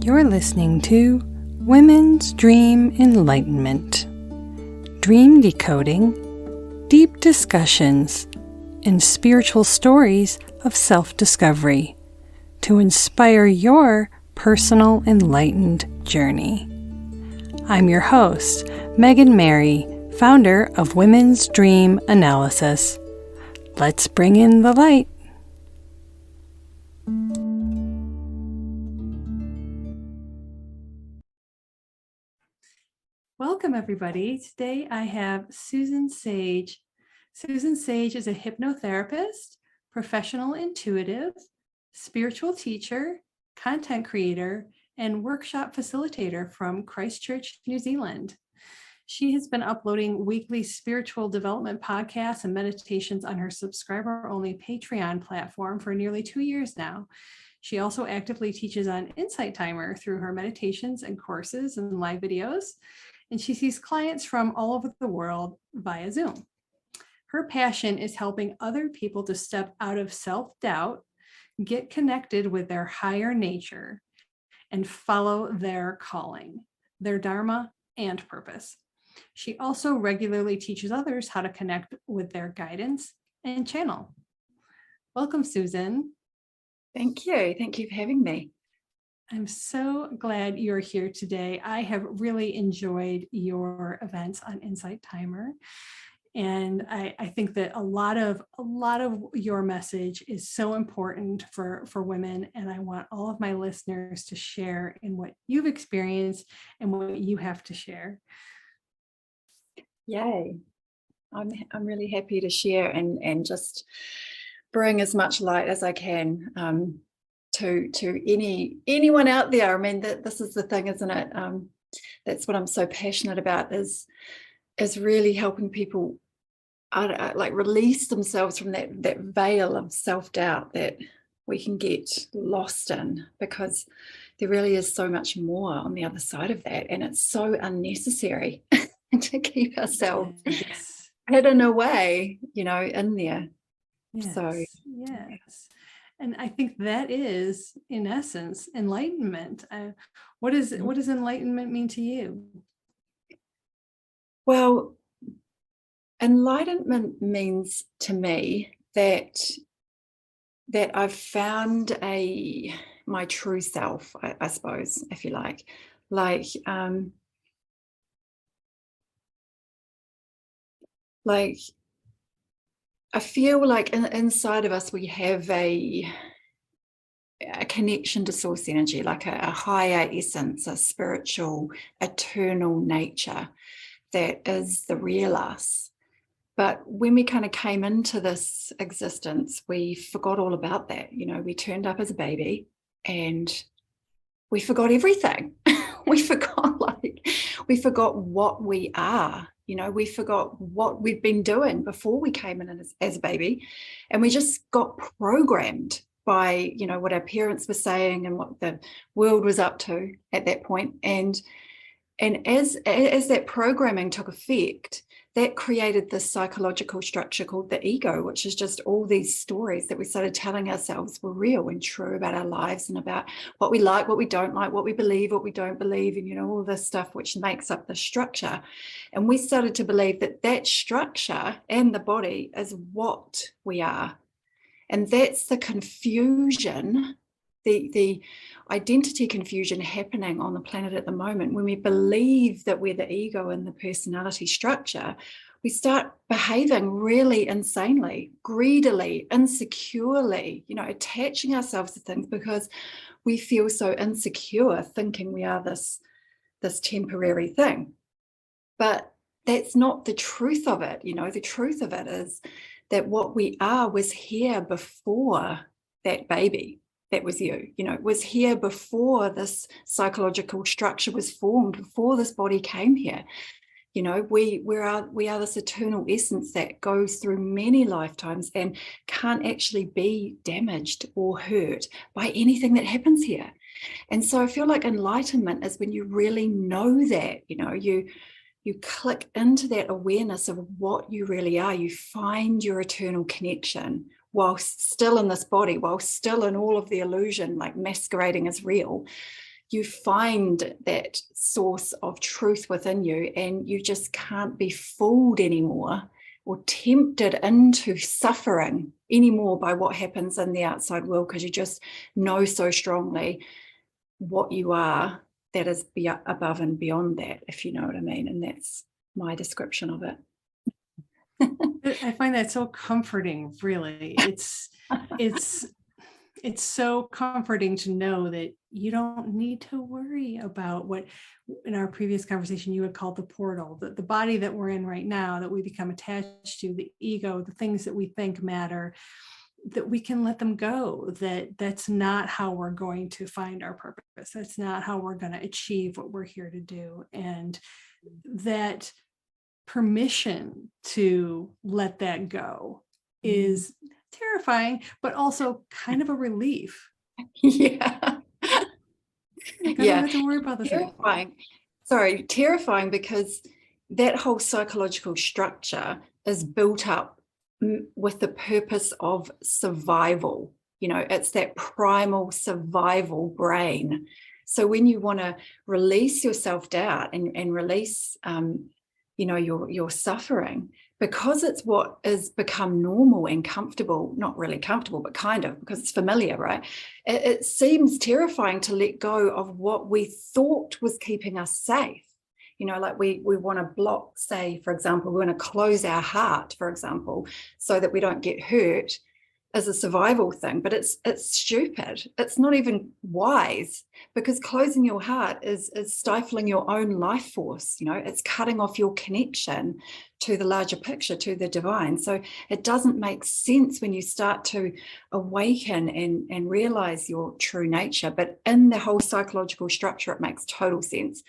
You're listening to Women's Dream Enlightenment, dream decoding, deep discussions, and spiritual stories of self-discovery to inspire your personal enlightened journey. I'm your host, Megan Mary, founder of Women's Dream Analysis. Let's bring in the light. Welcome, everybody. Today I have Susan Sage. Susan Sage is a hypnotherapist, professional intuitive, spiritual teacher, content creator, and workshop facilitator from Christchurch, New Zealand. She has been uploading weekly spiritual development podcasts and meditations on her subscriber-only Patreon platform for nearly 2 years now. She also actively teaches on Insight Timer through her meditations and courses and live videos. And she sees clients from all over the world via Zoom. Her passion is helping other people to step out of self-doubt, get connected with their higher nature, and follow their calling, their dharma and purpose. She also regularly teaches others how to connect with their guidance and channel. Welcome, Susan. Thank you. Thank you for having me. I'm so glad you're here today. I have really enjoyed your events on Insight Timer. And I think that a lot of your message is so important for women. And I want all of my listeners to share in what you've experienced and what you have to share. Yay. I'm really happy to share and just bring as much light as I can to anyone out there. I mean, this is the thing, isn't it? That's what I'm so passionate about is really helping people like release themselves from that veil of self-doubt that we can get lost in, because there really is so much more on the other side of that, and it's so unnecessary to keep ourselves hidden away, in there. Yes. So yes. And I think that is, in essence, enlightenment. What does enlightenment mean to you? Well, enlightenment means to me that I've found my true self, I suppose, if you like. I feel like inside of us we have a connection to source energy, like a higher essence, a spiritual, eternal nature that is the real us. But when we kind of came into this existence, we forgot all about that. We turned up as a baby and we forgot everything. we forgot what we are. We forgot what we'd been doing before we came in as a baby, and we just got programmed by, what our parents were saying and what the world was up to at that point. And as that programming took effect, that created this psychological structure called the ego, which is just all these stories that we started telling ourselves were real and true about our lives and about what we like, what we don't like, what we believe, what we don't believe, and all this stuff which makes up the structure. And we started to believe that structure and the body is what we are. And that's the confusion, the identity confusion happening on the planet at the moment. When we believe that we're the ego and the personality structure, we start behaving really insanely, greedily, insecurely, attaching ourselves to things because we feel so insecure, thinking we are this temporary thing. But that's not the truth of it. The truth of it is that what we are was here before that baby. That was you, was here before this psychological structure was formed, before this body came here. We are this eternal essence that goes through many lifetimes and can't actually be damaged or hurt by anything that happens here. And so I feel like enlightenment is when you really know that, you click into that awareness of what you really are. You find your eternal connection while still in this body, while still in all of the illusion, like masquerading as real. you find that source of truth within you, and you just can't be fooled anymore or tempted into suffering anymore by what happens in the outside world, because you just know so strongly what you are that is above and beyond that, if you know what I mean. And that's my description of it. I find that so comforting, really. It's so comforting to know that you don't need to worry about what in our previous conversation you had called the portal, the body that we're in right now, that we become attached to, the ego, the things that we think matter, that we can let them go, that's not how we're going to find our purpose. That's not how we're going to achieve what we're here to do. And that permission to let that go is terrifying, but also kind of a relief. Yeah. I don't have to worry about this terrifying. Sorry, terrifying, because that whole psychological structure is built up with the purpose of survival. It's that primal survival brain. So when you want to release your self-doubt and release your suffering, because it's what has become normal and comfortable, not really comfortable, but kind of, because it's familiar, right? It seems terrifying to let go of what we thought was keeping us safe. Like we want to block, say, for example, we want to close our heart, for example, so that we don't get hurt, as a survival thing. But it's stupid. It's not even wise, because closing your heart is stifling your own life force. It's cutting off your connection to the larger picture, to the divine. So it doesn't make sense when you start to awaken and realize your true nature. But in the whole psychological structure, it makes total sense.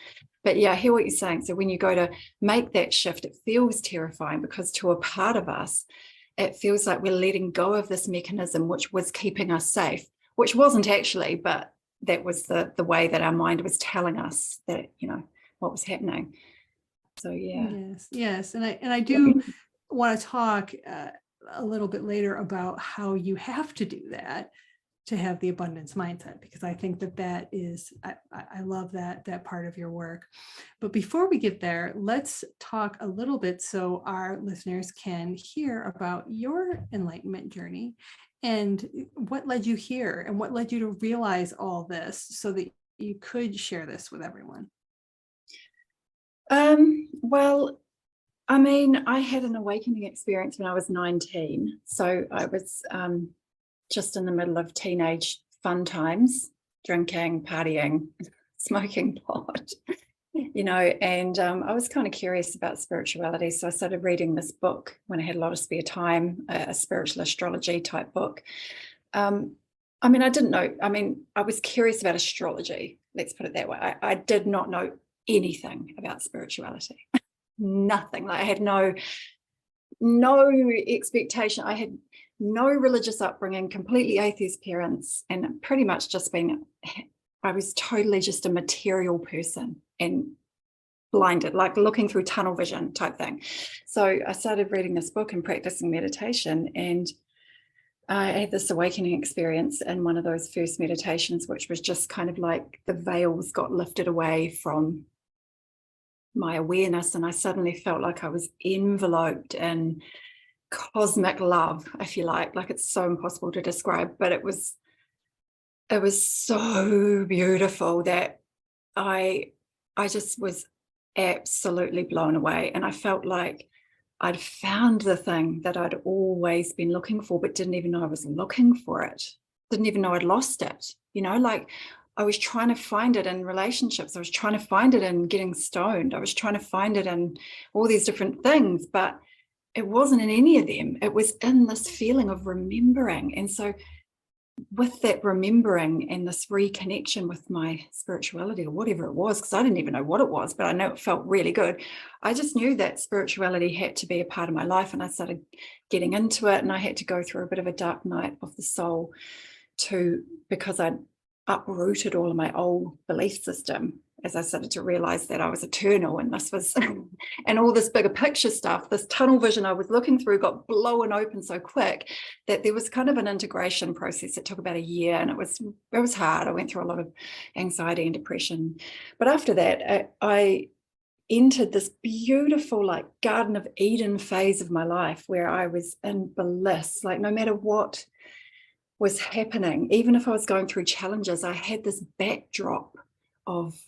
But yeah, I hear what you're saying. So when you go to make that shift, it feels terrifying, because to a part of us, it feels like we're letting go of this mechanism which was keeping us safe, which wasn't actually, but that was the way that our mind was telling us that, what was happening. So yeah. Yes. And I do want to talk a little bit later about how you have to do that to have the abundance mindset, because I think that is, I love that part of your work. But before we get there, let's talk a little bit so our listeners can hear about your enlightenment journey and what led you here and what led you to realize all this so that you could share this with everyone. Well, I mean, I had an awakening experience when I was 19. So I was just in the middle of teenage fun times, drinking, partying, smoking pot, and I was kind of curious about spirituality. So I started reading this book when I had a lot of spare time, a spiritual astrology type book. I mean, I didn't know. I mean, I was curious about astrology. Let's put it that way. I did not know anything about spirituality. Nothing. Like I had no expectation. I had no religious upbringing, completely atheist parents, and pretty much just I was totally just a material person and blinded, like looking through tunnel vision type thing. So I started reading this book and practicing meditation, and I had this awakening experience in one of those first meditations, which was just kind of like the veils got lifted away from my awareness, and I suddenly felt like I was enveloped in cosmic love, if you like it's so impossible to describe, but it was so beautiful that I just was absolutely blown away. And I felt like I'd found the thing that I'd always been looking for, but didn't even know I was looking for it, didn't even know I'd lost it. Like I was trying to find it in relationships, I was trying to find it in getting stoned, I was trying to find it in all these different things, but it wasn't in any of them. It was in this feeling of remembering. And so with that remembering and this reconnection with my spirituality, or whatever it was, because I didn't even know what it was, but I know it felt really good. I just knew that spirituality had to be a part of my life, and I started getting into it, and I had to go through a bit of a dark night of the soul because I'd uprooted all of my old belief system as I started to realize that I was eternal, and this was, and all this bigger picture stuff, this tunnel vision I was looking through got blown open so quick that there was kind of an integration process. It took about a year, and it was hard. I went through a lot of anxiety and depression. But after that, I entered this beautiful, like, Garden of Eden phase of my life where I was in bliss. Like, no matter what was happening, even if I was going through challenges, I had this backdrop of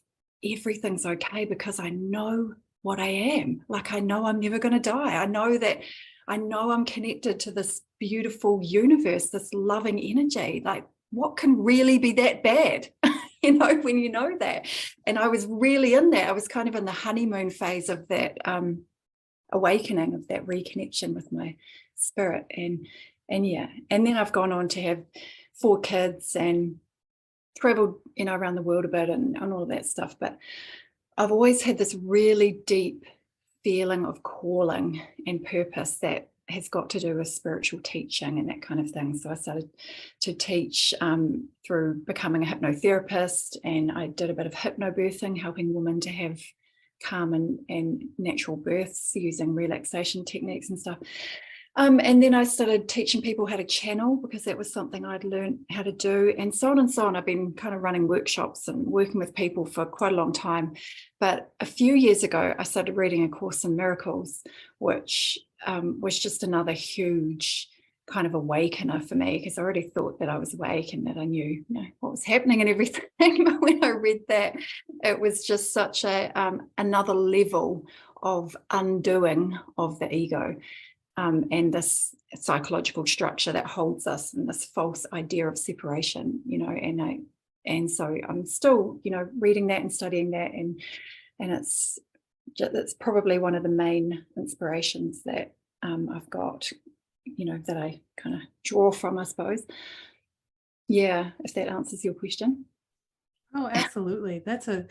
everything's okay because I know what I am. Like, I know I'm never going to die. I know I'm connected to this beautiful universe, this loving energy. Like, what can really be that bad? When you know that. And I was really in that. I was kind of in the honeymoon phase of that awakening, of that reconnection with my spirit. And yeah, and then I've gone on to have 4 kids and traveled, around the world a bit and all of that stuff. But I've always had this really deep feeling of calling and purpose that has got to do with spiritual teaching and that kind of thing. So I started to teach through becoming a hypnotherapist, and I did a bit of hypnobirthing, helping women to have calm and natural births using relaxation techniques and stuff. And then I started teaching people how to channel, because that was something I'd learned how to do, and so on and so on. I've been kind of running workshops and working with people for quite a long time. But a few years ago, I started reading A Course in Miracles, which was just another huge kind of awakener for me, because I already thought that I was awake and that I knew, what was happening and everything. But when I read that, it was just such another level of undoing of the ego. And this psychological structure that holds us in this false idea of separation, and so I'm still, reading that and studying that, and it's probably one of the main inspirations that I've got, that I kind of draw from, I suppose. Yeah, if that answers your question. Oh, absolutely. That's a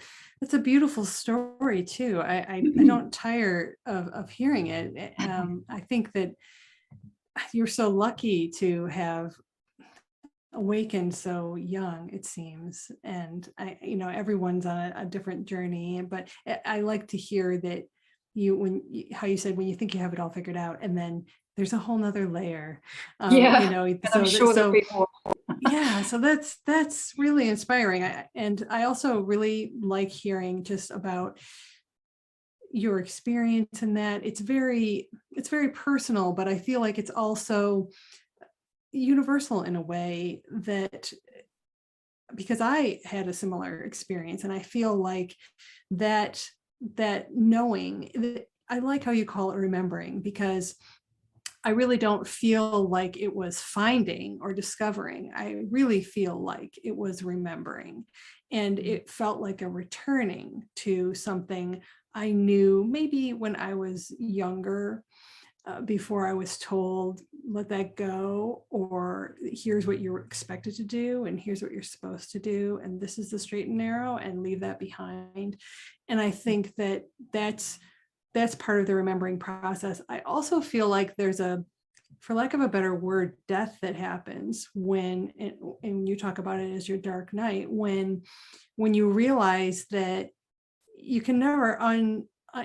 beautiful story too. I don't tire of hearing it. I think that you're so lucky to have awakened so young, it seems. And everyone's on a different journey, but I like to hear that how you said, when you think you have it all figured out, and then there's a whole nother layer. And I'm sure there'll be more. Yeah, so that's really inspiring. And I also really like hearing just about your experience in that. It's very personal, but I feel like it's also universal in a way, that because I had a similar experience, and I feel like that knowing, I like how you call it remembering, because I really don't feel like it was finding or discovering. I really feel like it was remembering. And it felt like a returning to something I knew maybe when I was younger, before I was told, let that go, or here's what you're expected to do, and here's what you're supposed to do, and this is the straight and narrow, and leave that behind. And I think that that's part of the remembering process. I also feel like there's for lack of a better word, death that happens when, and you talk about it as your dark night, when you realize that you can never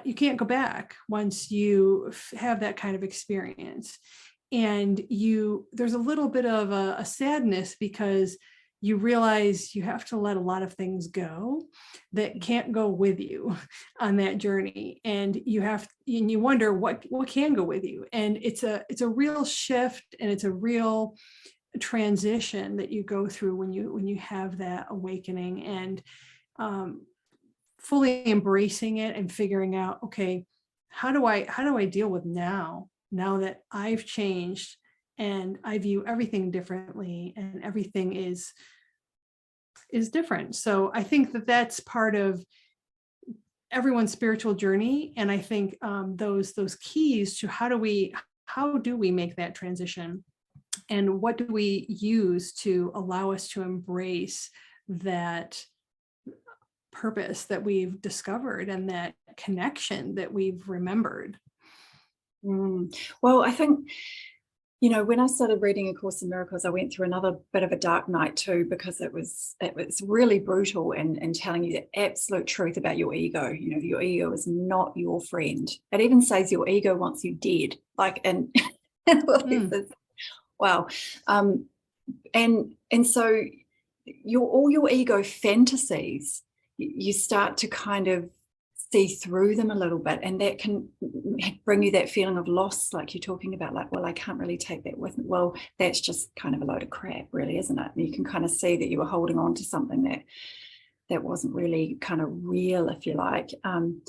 you can't go back once you have that kind of experience. And there's a little bit of a sadness, because you realize you have to let a lot of things go that can't go with you on that journey. And you wonder what can go with you. And it's a real shift, and it's a real transition that you go through when you have that awakening, and fully embracing it and figuring out, okay, how do I deal with now that I've changed and I view everything differently, and everything is different. So I think that that's part of everyone's spiritual journey. And I think those keys to how do we make that transition, and what do we use to allow us to embrace that purpose that we've discovered, and that connection that we've remembered. Well, I think When I started reading A Course in Miracles, I went through another bit of a dark night too, because it was really brutal and telling you the absolute truth about your ego. Your ego is not your friend. It even says your ego wants you dead. And wow. And so all your ego fantasies, you start to kind of see through them a little bit, and that can bring you that feeling of loss, like you're talking about, like, well, I can't really take that with me. Well, that's just kind of a load of crap, really, isn't it? And you can kind of see that you were holding on to something that wasn't really kind of real, if you like. And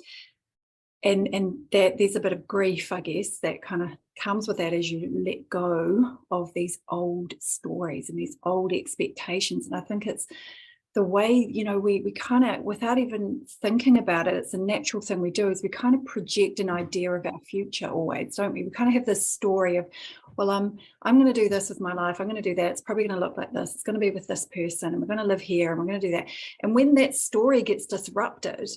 that there's a bit of grief, I guess, that kind of comes with that as you let go of these old stories and these old expectations. And I think it's the way, we kind of, without even thinking about it, it's a natural thing we do, is we kind of project an idea of our future always, don't we? We kind of have this story of, well, I'm going to do this with my life. I'm going to do that. It's probably going to look like this. It's going to be with this person, and we're going to live here, and we're going to do that. And when that story gets disrupted,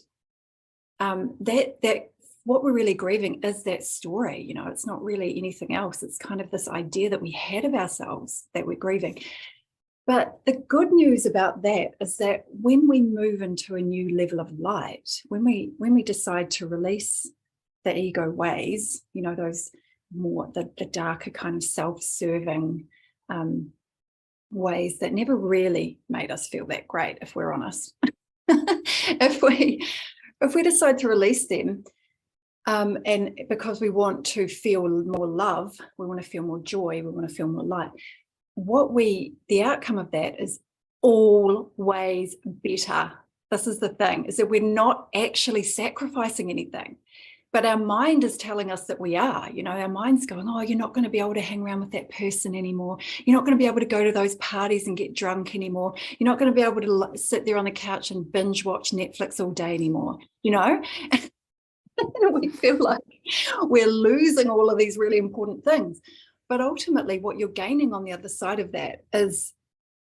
that what we're really grieving is that story. It's not really anything else. It's kind of this idea that we had of ourselves that we're grieving. But the good news about that is that when we move into a new level of light, when we decide to release the ego ways, those more the darker kind of self-serving ways that never really made us feel that great, if we're honest. If we decide to release them, and because we want to feel more love, we want to feel more joy, we want to feel more light, the outcome of that is always better. This is the thing, is that we're not actually sacrificing anything, but our mind is telling us that we are. Our mind's going, oh, you're not going to be able to hang around with that person anymore. You're not going to be able to go to those parties and get drunk anymore. You're not going to be able to sit there on the couch and binge watch Netflix all day anymore. We feel like we're losing all of these really important things. But ultimately, what you're gaining on the other side of that is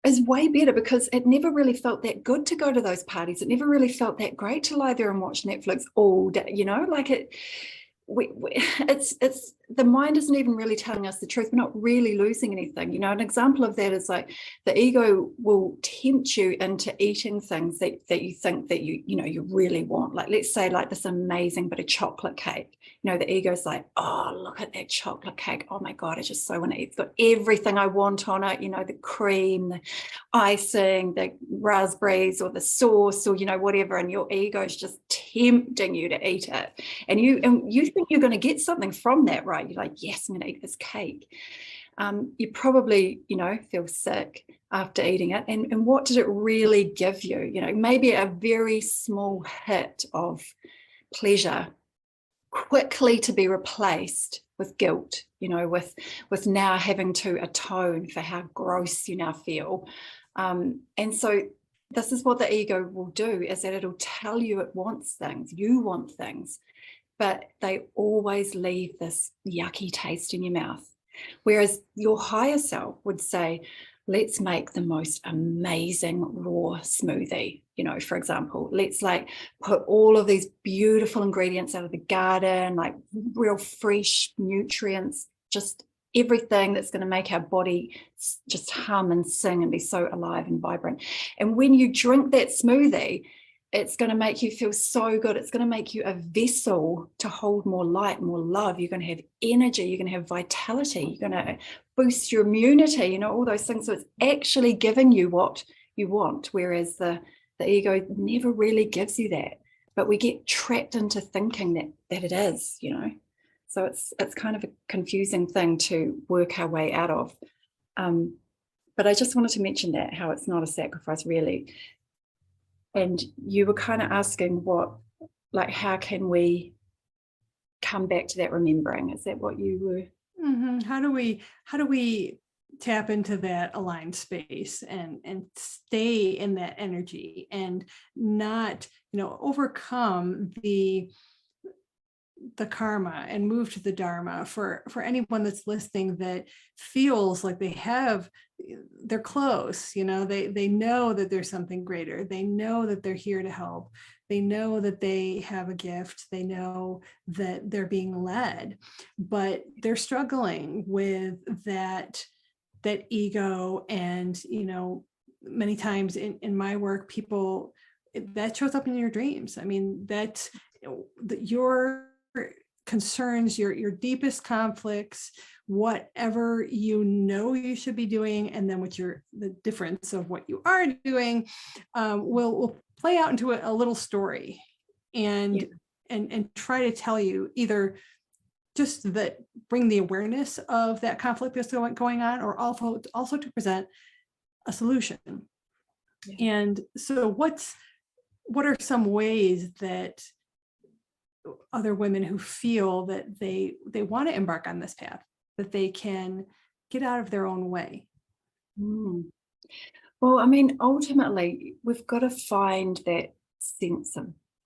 way better, because it never really felt that good to go to those parties. It never really felt that great to lie there and watch Netflix all day, it's the mind isn't even really telling us the truth. We're not really losing anything. An example of that is like the ego will tempt you into eating things that you think that you really want. Like, let's say, like this amazing bit of chocolate cake. The ego's like, oh, look at that chocolate cake. Oh my God, I just so want to eat. It's got everything I want on it, the cream, the icing, the raspberries, or the sauce, or whatever. And your ego's just tempting you to eat it. And you think you're going to get something from that, right? You're like, yes, I'm going to eat this cake. You probably, feel sick after eating it. And what did it really give you? Maybe a very small hit of pleasure, quickly to be replaced with guilt, with now having to atone for how gross you now feel. And so this is what the ego will do, is that it'll tell you it wants things, you want things, but they always leave this yucky taste in your mouth. Whereas your higher self would say, let's make the most amazing raw smoothie, for example. Let's put all of these beautiful ingredients out of the garden, like real fresh nutrients, just everything that's going to make our body just hum and sing and be so alive and vibrant. And when you drink that smoothie, it's going to make you feel so good. It's going to make you a vessel to hold more light, more love. You're going to have energy. You're going to have vitality. You're going to boost your immunity, all those things. So it's actually giving you what you want, whereas the ego never really gives you that. But we get trapped into thinking that it is, So it's kind of a confusing thing to work our way out of. But I just wanted to mention that, how it's not a sacrifice, really. And you were kind of asking how can we come back to that remembering? Is that what you were? Mm-hmm. How do we tap into that aligned space and stay in that energy and not, overcome the karma and move to the dharma? For anyone that's listening that feels like they have they're close, you know, they know that there's something greater. They know that they're here to help. They know that they have a gift. They know that they're being led, but they're struggling with that ego. And, you know, many times in my work, people, that shows up in your dreams. I mean, that your concerns, your deepest conflicts, whatever you know you should be doing, and then the difference of what you are doing, will play out into a little story, and try to tell you either just that, bring the awareness of that conflict that's going on, or also to present a solution. And so what are some ways that other women who feel that they want to embark on this path, that they can get out of their own way? Well, I mean, ultimately, we've got to find that sense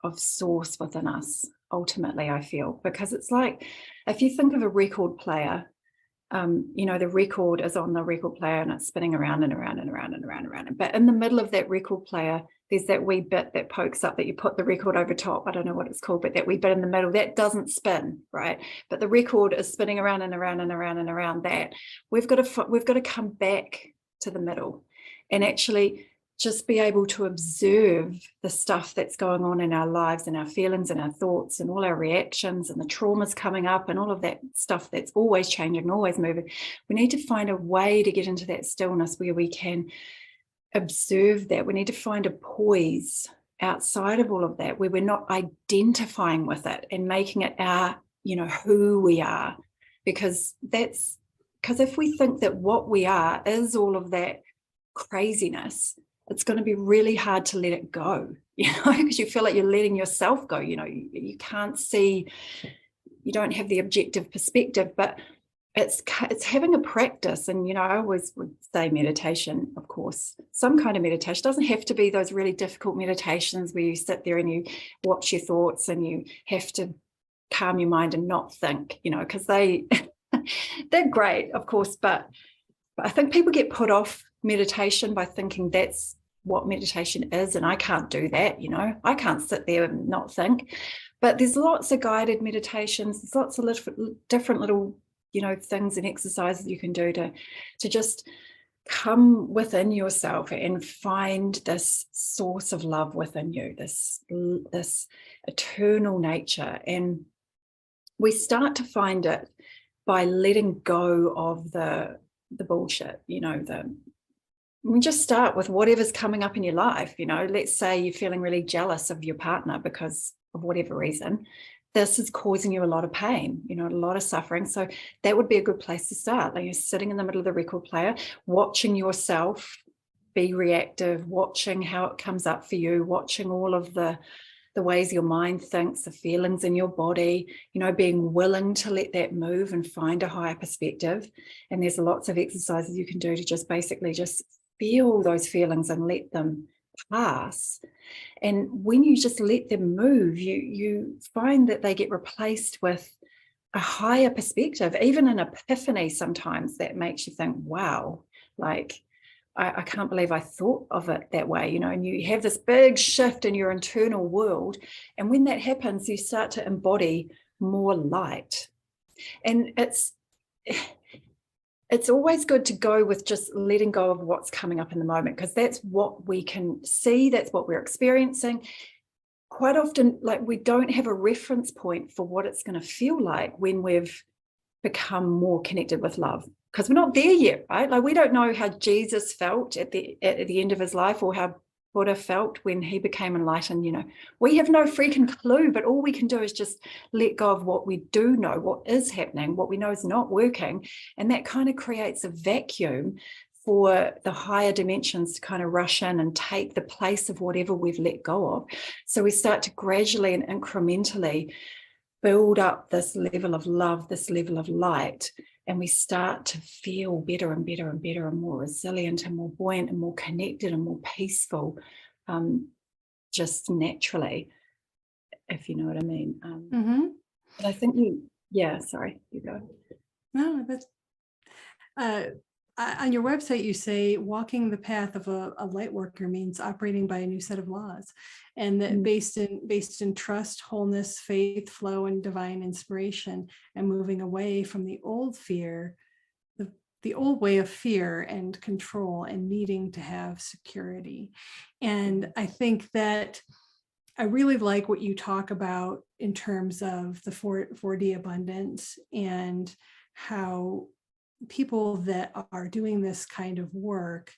of source within us, ultimately, I feel, because it's like, if you think of a record player, you know, the record is on the record player and it's spinning around and around and around and around and around. But in the middle of that record player, there's that wee bit that pokes up that you put the record over top. I don't know what it's called, but that wee bit in the middle, that doesn't spin, right? But the record is spinning around and around and around and around that. We've got to come back to the middle and actually just be able to observe the stuff that's going on in our lives and our feelings and our thoughts and all our reactions and the traumas coming up and all of that stuff that's always changing, always moving. We need to find a way to get into that stillness where we can observe that. We need to find a poise outside of all of that, where we're not identifying with it and making it our, you know, who we are. Because if we think that what we are is all of that craziness, it's going to be really hard to let it go, you know, because you feel like you're letting yourself go. You know, you can't see, you don't have the objective perspective, but it's having a practice. And, you know, I always would say meditation, of course, some kind of meditation. Doesn't have to be those really difficult meditations where you sit there and you watch your thoughts and you have to calm your mind and not think, you know, because they're great, of course, but I think people get put off meditation by thinking that's what meditation is, and I can't do that, you know, I can't sit there and not think. But there's lots of guided meditations, there's lots of different little, you know, things and exercises you can do to just come within yourself and find this source of love within you, this eternal nature. And we start to find it by letting go of the bullshit, you know, we just start with whatever's coming up in your life. You know, let's say you're feeling really jealous of your partner because of whatever reason. This is causing you a lot of pain, you know, a lot of suffering. So that would be a good place to start. Like, you're sitting in the middle of the record player, watching yourself be reactive, watching how it comes up for you, watching all of the ways your mind thinks, the feelings in your body, you know, being willing to let that move and find a higher perspective. And there's lots of exercises you can do to just basically just feel those feelings and let them pass. And when you just let them move, you find that they get replaced with a higher perspective, even an epiphany sometimes that makes you think, wow, like, I can't believe I thought of it that way, you know, and you have this big shift in your internal world. And when that happens, you start to embody more light. And it's always good to go with just letting go of what's coming up in the moment, because that's what we can see, that's what we're experiencing. Quite often, like, we don't have a reference point for what it's going to feel like when we've become more connected with love, because we're not there yet, right? Like, we don't know how Jesus felt at the end of his life, or how Buddha felt when he became enlightened. You know, we have no freaking clue, but all we can do is just let go of what we do know, what is happening, what we know is not working. And that kind of creates a vacuum for the higher dimensions to kind of rush in and take the place of whatever we've let go of. So we start to gradually and incrementally build up this level of love, this level of light, and we start to feel better and better and better and more resilient and more buoyant and more connected and more peaceful, just naturally, if you know what I mean. But I think sorry, you go. No, that's on your website, you say walking the path of a light worker means operating by a new set of laws, and that based in trust, wholeness, faith, flow, and divine inspiration, and moving away from the old fear, the old way of fear and control and needing to have security. And I think that I really like what you talk about in terms of the 4D abundance, and how people that are doing this kind of work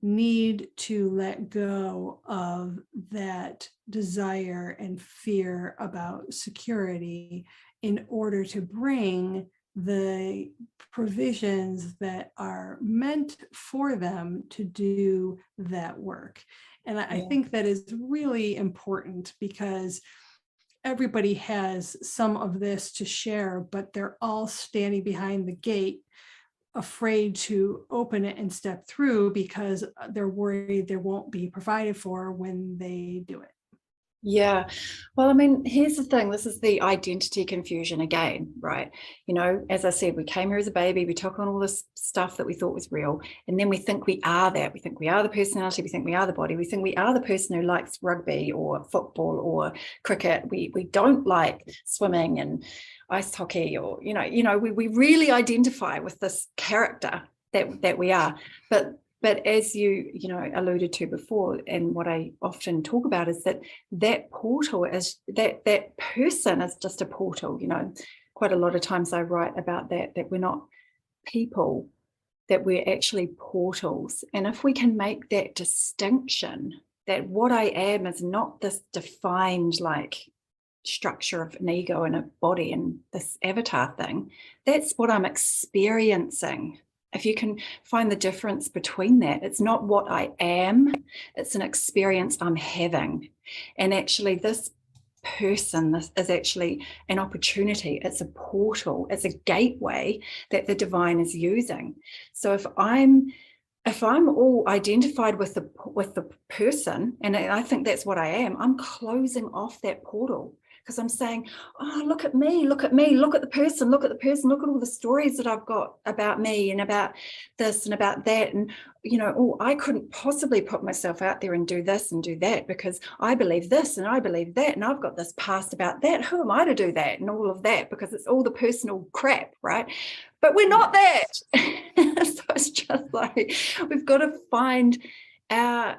need to let go of that desire and fear about security in order to bring the provisions that are meant for them to do that work. And I think that is really important, because everybody has some of this to share, but they're all standing behind the gate, afraid to open it and step through, because they're worried they won't be provided for when they do it. Yeah. Well, I mean, here's the thing. This is the identity confusion again, right? You know, as I said, we came here as a baby, we took on all this stuff that we thought was real, and then we think we are that. We think we are the personality, we think we are the body, we think we are the person who likes rugby or football or cricket. We don't like swimming and ice hockey, or we really identify with this character that we are. But as you alluded to before, and what I often talk about, is that portal is that person is just a portal. Quite a lot of times I write about that we're not people, that we're actually portals. And if we can make that distinction, that what I am is not this defined like structure of an ego and a body and this avatar thing, that's what I'm experiencing. If you can find the difference between that, it's not what I am, it's an experience I'm having. And actually this person, this is actually an opportunity, it's a portal, it's a gateway that the divine is using. So if I'm all identified with the person, and I think that's what I am, I'm closing off that portal. Because I'm saying, oh, look at me, look at the person, look at all the stories that I've got about me and about this and about that. And, I couldn't possibly put myself out there and do this and do that because I believe this and I believe that. And I've got this past about that. Who am I to do that? And all of that, because it's all the personal crap, right? But we're not that. So it's just like, we've got to find our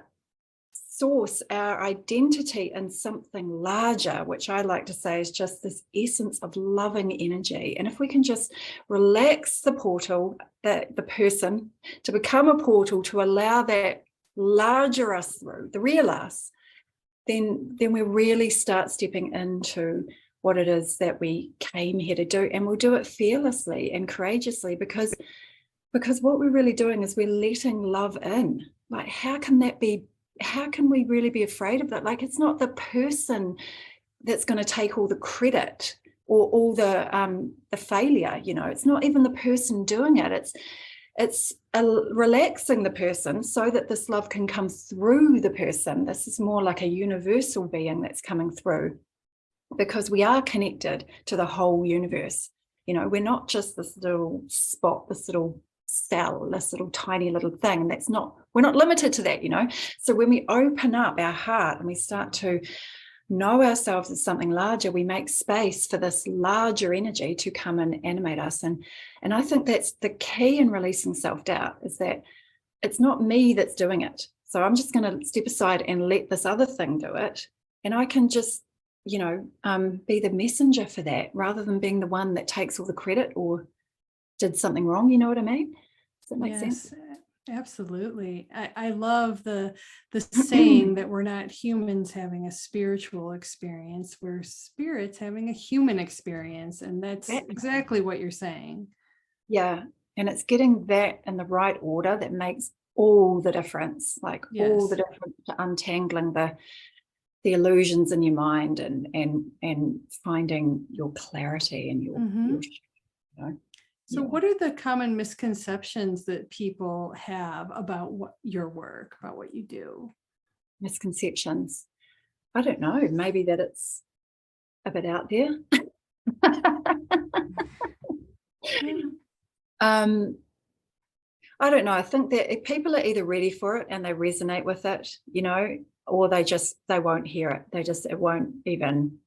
source, our identity in something larger, which I like to say is just this essence of loving energy. And if we can just relax the portal, the person, to become a portal, to allow that larger us through, the real us, then we really start stepping into what it is that we came here to do. And we'll do it fearlessly and courageously, because what we're really doing is we're letting love in. Like, how can we really be afraid of that? Like, it's not the person that's going to take all the credit or all the failure. It's not even the person doing it. It's relaxing the person so that this love can come through the person. This is more like a universal being that's coming through, because we are connected to the whole universe. We're not just this little spot, this little cell, this little tiny little thing. And we're not limited to that. So when we open up our heart and we start to know ourselves as something larger, we make space for this larger energy to come and animate us. And I think that's the key in releasing self-doubt, is that it's not me that's doing it. So I'm just going to step aside and let this other thing do it. And I can just, be the messenger for that, rather than being the one that takes all the credit or did something wrong. You know what I mean? Does that make sense? Absolutely. I love the saying that we're not humans having a spiritual experience, we're spirits having a human experience. And that's exactly what you're saying. Yeah. And it's getting that in the right order that makes all the difference, all the difference to untangling the illusions in your mind and finding your clarity and your So what are the common misconceptions that people have about your work, about what you do? Misconceptions? I don't know. Maybe that it's a bit out there. I don't know. I think that if people are either ready for it and they resonate with it, or they won't hear it. It won't even,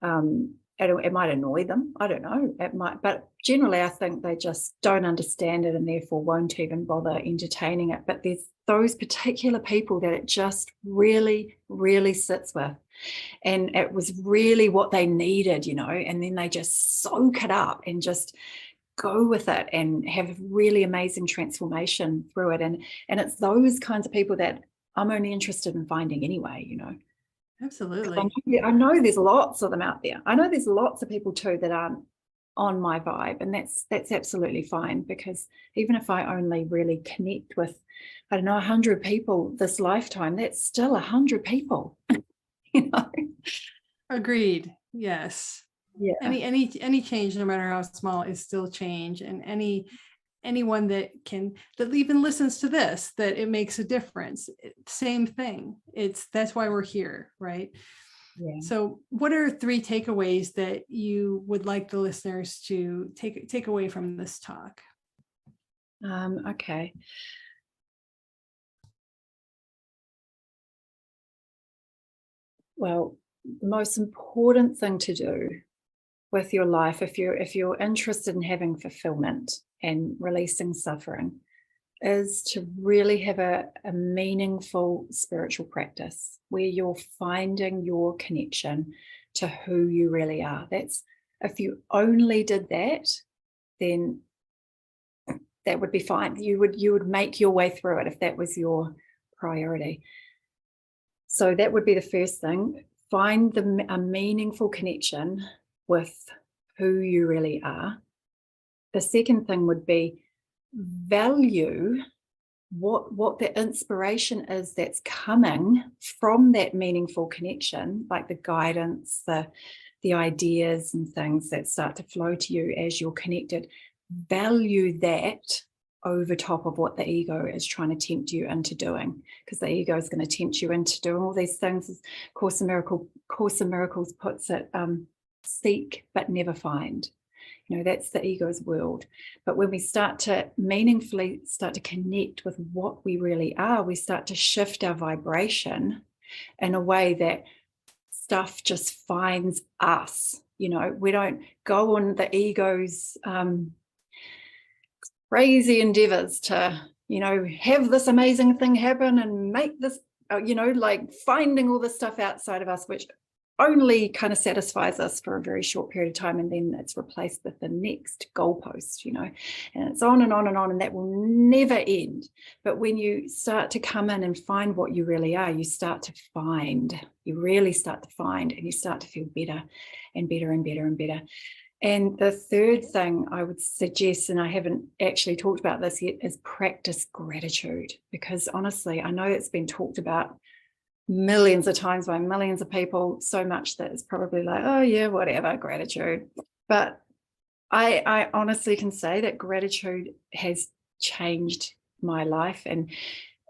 it might annoy them. I don't know. It might, but generally I think they just don't understand it and therefore won't even bother entertaining it. But there's those particular people that it just really, really sits with. And it was really what they needed, and then they just soak it up and just go with it and have really amazing transformation through it. And it's those kinds of people that I'm only interested in finding anyway, Absolutely. I know there's lots of them out there. I know there's lots of people too that aren't on my vibe, and that's absolutely fine, because even if I only really connect with, I don't know, 100 people this lifetime, that's still 100 people. Agreed. Yes. Yeah. Any change, no matter how small, is still change. And anyone that even listens to this, that it makes a difference. Same thing. That's why we're here, right? Yeah. So what are 3 takeaways that you would like the listeners to take away from this talk? Okay. Well, the most important thing to do with your life, if you're interested in having fulfillment and releasing suffering, is to really have a meaningful spiritual practice where you're finding your connection to who you really are. That's, if you only did that, then that would be fine. You would make your way through it if that was your priority. So that would be the first thing. Find a meaningful connection with who you really are. The second thing would be value what the inspiration is that's coming from that meaningful connection, like the guidance, the ideas and things that start to flow to you as you're connected. Value that over top of what the ego is trying to tempt you into doing, because the ego is going to tempt you into doing all these things. Course in Miracles puts it, seek but never find. That's the ego's world. But when we start to meaningfully connect with what we really are, we start to shift our vibration in a way that stuff just finds us. We don't go on the ego's crazy endeavors to, have this amazing thing happen and make this, like finding all this stuff outside of us, which only kind of satisfies us for a very short period of time, and then it's replaced with the next goalpost, and it's on and on and on, and that will never end. But when you start to come in and find what you really are, you really start to find, and you start to feel better and better and better and better. And the third thing I would suggest, and I haven't actually talked about this yet, is practice gratitude, because honestly, I know it's been talked about millions of times by millions of people, so much that it's probably like, oh yeah, whatever, gratitude. But I honestly can say that gratitude has changed my life. And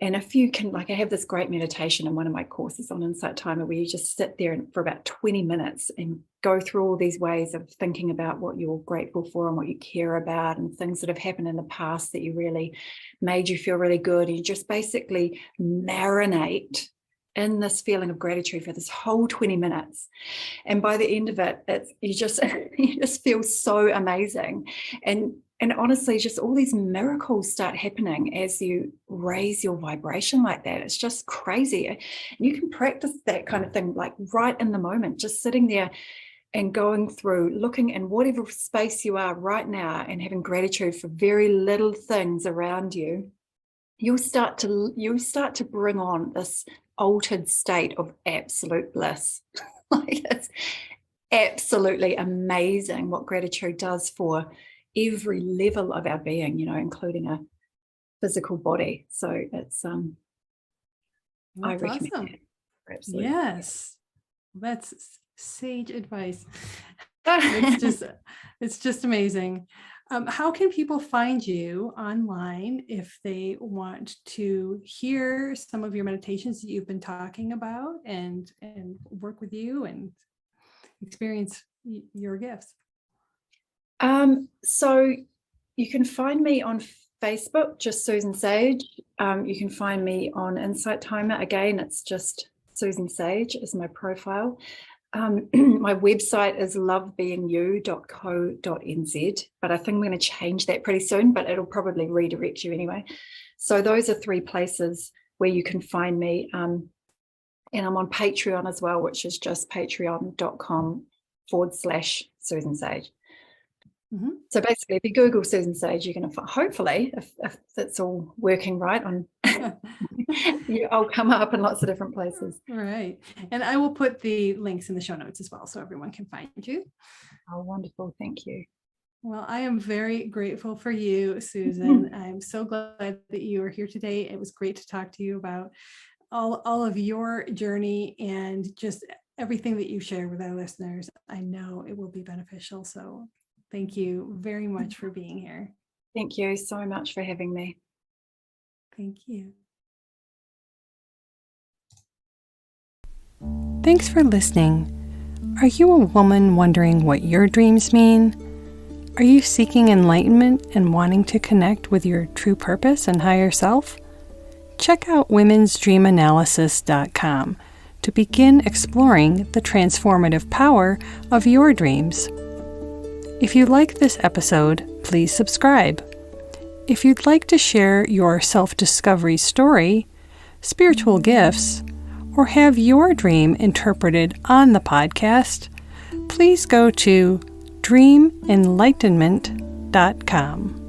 if you can, like, I have this great meditation in one of my courses on Insight Timer, where you just sit there for about 20 minutes and go through all these ways of thinking about what you're grateful for and what you care about, and things that have happened in the past that you really made you feel really good. And you just basically marinate in this feeling of gratitude for this whole 20 minutes. And by the end of it, you just feel so amazing. And honestly, just all these miracles start happening as you raise your vibration like that. It's just crazy. And you can practice that kind of thing, like right in the moment, just sitting there and going through, looking in whatever space you are right now and having gratitude for very little things around you. You'll start to bring on this altered state of absolute bliss. Like, it's absolutely amazing what gratitude does for every level of our being, including a physical body. So it's I recommend awesome. that. Absolutely. Yes, that's sage advice. It's just amazing. How can people find you online if they want to hear some of your meditations that you've been talking about, and work with you and experience your gifts? So you can find me on Facebook, just Susan Sage. You can find me on Insight Timer. Again, it's just Susan Sage is my profile. My website is lovebeingyou.co.nz, but I think I'm going to change that pretty soon, but it'll probably redirect you anyway. So those are 3 places where you can find me. And I'm on Patreon as well, which is just patreon.com/Susan Sage. Mm-hmm. So basically, if you Google Susan Sage, you're going to find, hopefully, if that's all working right, I'll come up in lots of different places. Right. And I will put the links in the show notes as well, so everyone can find you. Oh, wonderful. Thank you. Well, I am very grateful for you, Susan. I'm so glad that you are here today. It was great to talk to you about all of your journey and just everything that you share with our listeners. I know it will be beneficial. So thank you very much for being here. Thank you so much for having me. Thank you. Thanks for listening. Are you a woman wondering what your dreams mean? Are you seeking enlightenment and wanting to connect with your true purpose and higher self? Check out womensdreamanalysis.com to begin exploring the transformative power of your dreams. If you like this episode, please subscribe. If you'd like to share your self-discovery story, spiritual gifts, or have your dream interpreted on the podcast, please go to dreamenlightenment.com.